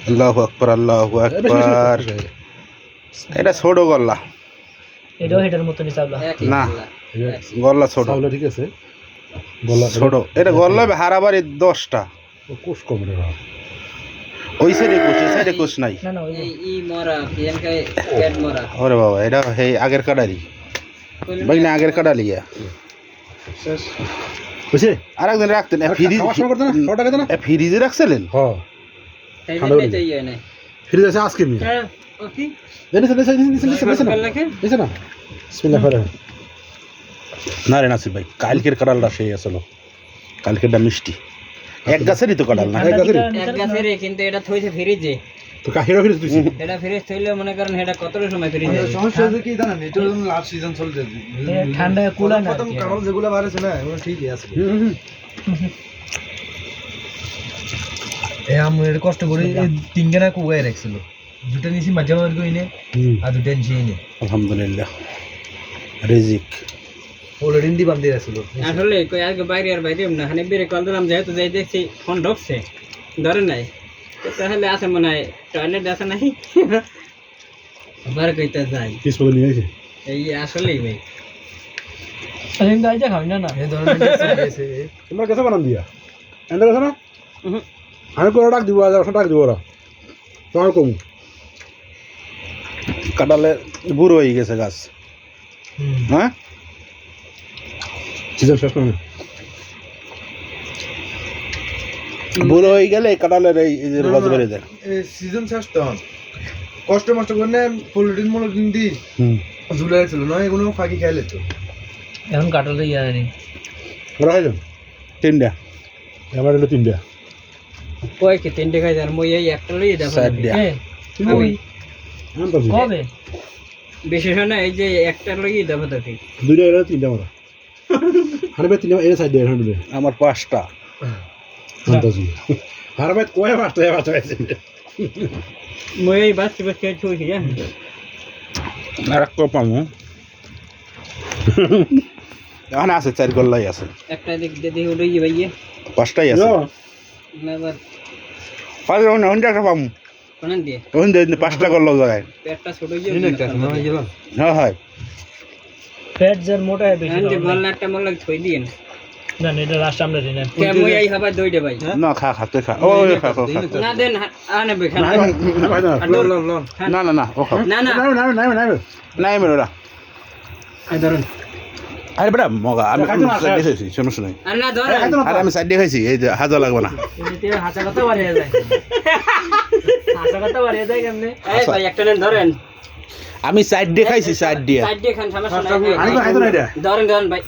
আল্লাহু আকবার আল্লাহু আকবার। এটা ছোট গল্লা, এটাও হেটার মতনই চাবলা না গল্লা ছোট, চাউলে ঠিক আছে গলা ছোট। এটা গল্লা হারাবারি 10টা। কোষ কম রে বাবা। ওই সাইডে কোষ, এই সাইডে কোষ নাই। না না ওই ই মরা পিয়ানকে পেট মরা ওরে বাবা, এটা সেই আগের কাটারি ভাই, না আগের কাটালিয়া। শেষ বুঝছে আর একদিন রাখতেন খাওয়া শুরু করতে না খাওয়াটা খেতে না ফ্রিজে রাখছিলেন। হ্যাঁ তাই ঠান্ডা দিলে হয়ে চাইয়ে না ফ্রিজ আছে আজকে নি ওকে দেন না বিসমিল্লাহ করে না রে নাসির ভাই, কালকের কাটালটা সেই আসলো, কালকেরটা মিষ্টি। এক গাছেরই তো কাটাল না। এক গাছের কিন্তু এটা থইছে ফ্রিজে, তো কাহিরা ফ্রিজ দিছি এটা ফ্রিজ থইলে মনে করেন এটা কতটা সময় ফ্রিজে সমস্যা হচ্ছে কি জানেন, এটা লাস্ট সিজন চলছে, ঠান্ডায় কুলা না প্রথম কারণ যেগুলো বাড়ছে না এগুলো ঠিকই আছে। আমি কষ্ট করে তিনটা না কুয়ায় রাখছিল, দুটো নিয়েছি মাঝে মাঝে কইনে আর দুটো নিয়েছি নে আলহামদুলিল্লাহ রিজিক। অলরেডি দি বান্ধি রাখছিল। আসলে কই আগে বাইরে আর বাইরে না, খানে বেরে কল দিলাম, যেহেতু যাই দেখছি ফোন ঢুকছে ধরে নাই, তো তাহলে আছে মনে হয় টয়লেট আছে নাই আবার কইতে যাই পিস পড়ে নিয়ে গেছে এই আসলেই ভাই আমি গাইজা খাই না না এই ধরনের আছে তোমরা কেসে বানান দিয়া এন্ড গেছ না আমি কোন টাক দিব আজ টাক দিব ওরা তোমার কম কাটালে বুড়ো হয়ে গেছে গাছ। হ্যাঁ সিজন শেষ না বুড়ো হয়ে গেলে কাটালের এই যে গাছ বেড়ে যায়। এই সিজন শেষ তো কষ্ট মষ্ট করে পলিটিন দি ঝুলে রাখছিল, নয় এগুলো ফাঁকি খাইলে তো এখন কাটালে ইয়া নেই ওরা হয় যান 3টা আমার হলো 3টা কয় কি 3 টাকা আর মই এই একটা লই দেখো 4টা। আমি কবে বিশেষ না এই যে একটা লই দেখো তো ঠিক দুইটা এরা 3টা মারা হারবে 3টা এর সাইড দিয়ে হারবে আমার 5টা। আন্দাজি হারবে কয় মারতে আছে মই এই বাস বাস ছুঁইছি জান আর এক পামু এখন আছে 4 গল্লাই আছে, একটা দিক দিয়ে উড়ে যাবে ইয়ে 5টাই আছে। আবার 5 ঘন্টা একটা পামু, কোন দিয়ে তখন 5টা গল্লা জায়গায়। পেটটা ছোট হয়ে যাবে হ্যাঁ হয় পেট যার মোটা হয় বেশি এখন যে বল একটা মল থই দিন না না এটা লাস্ট আমরা দিই না কে মই এই হবা দইটা ভাই না খা তুই খা। ও খা খা না দেন আনে বেখান না না না ও খা না না নাই মেরোরা। আই ধরুন আরে বেটা মগা, আমি সাইড দিয়ে খাইছি, শোনো শোনো, আর না ধরেন আরে আমি সাইড দিয়ে খাইছি, এই যে হাজা লাগবে না। এতে হাসা কথা বাড়িয়ে যায় হাসা কথা বাড়িয়ে যায় কেমনে এই ভাই একটা নেন ধরেন আমি সাইড দিয়ে খাইছি, সাইড দিয়ে। সাইড দিয়ে খান সমস্যা নাই ধরেন ধরেন ভাই